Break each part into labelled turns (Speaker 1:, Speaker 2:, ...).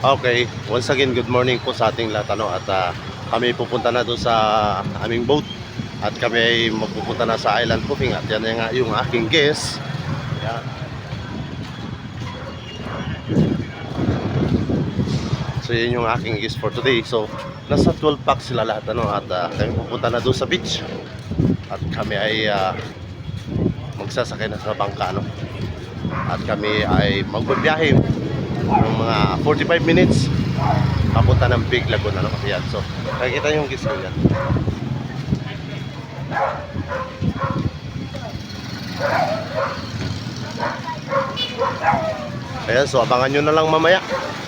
Speaker 1: Okay, once again, good morning po sa ating lahat at kami pupunta na doon sa aming boat at kami ay magpupunta na sa island hopping at yan nga yung aking guest. Yan. So yun yung aking guest for today. So nasa 12 packs sila lahat at kami pupunta na doon sa beach at kami ay magsasakay na sa bangka at kami ay magbabiyahe ng mga 45 minutes papunta ng Big Lagoon Ayan. So nakikita yung guest ko yan. Ayan, so abangan nyo na lang mamaya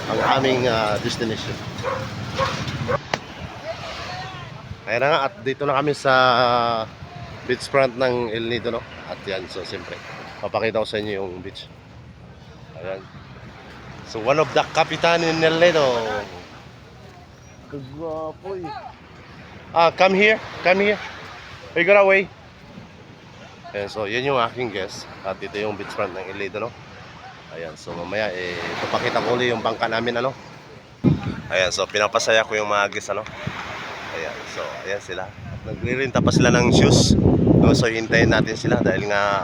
Speaker 1: ang aming destination. Ayan na nga, at dito na kami sa beachfront ng El Nido At yan, so siyempre papakita ko sa inyo yung beach. Ayan. So one of the kapitan in El Nido. Kagwapo eh. Come here. We got away. Ayan, so yan yung aking guest. At dito yung beachfront ng El Nido Ayan, so mamaya papakita ko ulit yung bangka namin Ayan, so pinapasaya ko yung mga guest Ayan, so ayan sila. Nagre-renta pa sila ng shoes. So hintayin natin sila dahil nga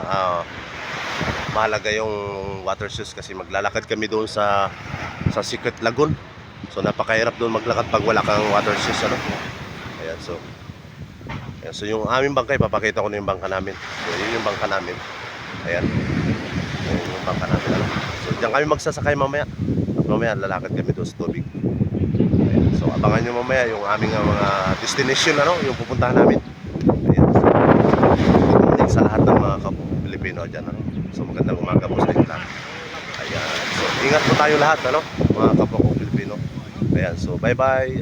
Speaker 1: mahalaga yung water shoes kasi maglalakad kami doon sa Secret Lagoon. So napakahirap doon maglakad pag wala kang water shoes Ayan, so yung aming bangka ipapakita ko na yung bangka namin. So yun yung bangka namin. Ayan. Ayan yung bangka namin So diyan kami magsasakay mamaya. At mamaya lalakad kami doon sa tubig. Ayan. So abangan nyo mamaya yung aming mga destination yung pupuntahan namin. Ayan. So good morning sa lahat ng mga Pilipino dyan So magandang umaga po sa inyo lahat. Ayan. So ingat po tayo lahat mga kapwa ko Pilipino. Ayan. So bye bye.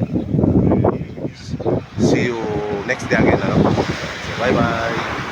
Speaker 1: See you next day again So bye bye.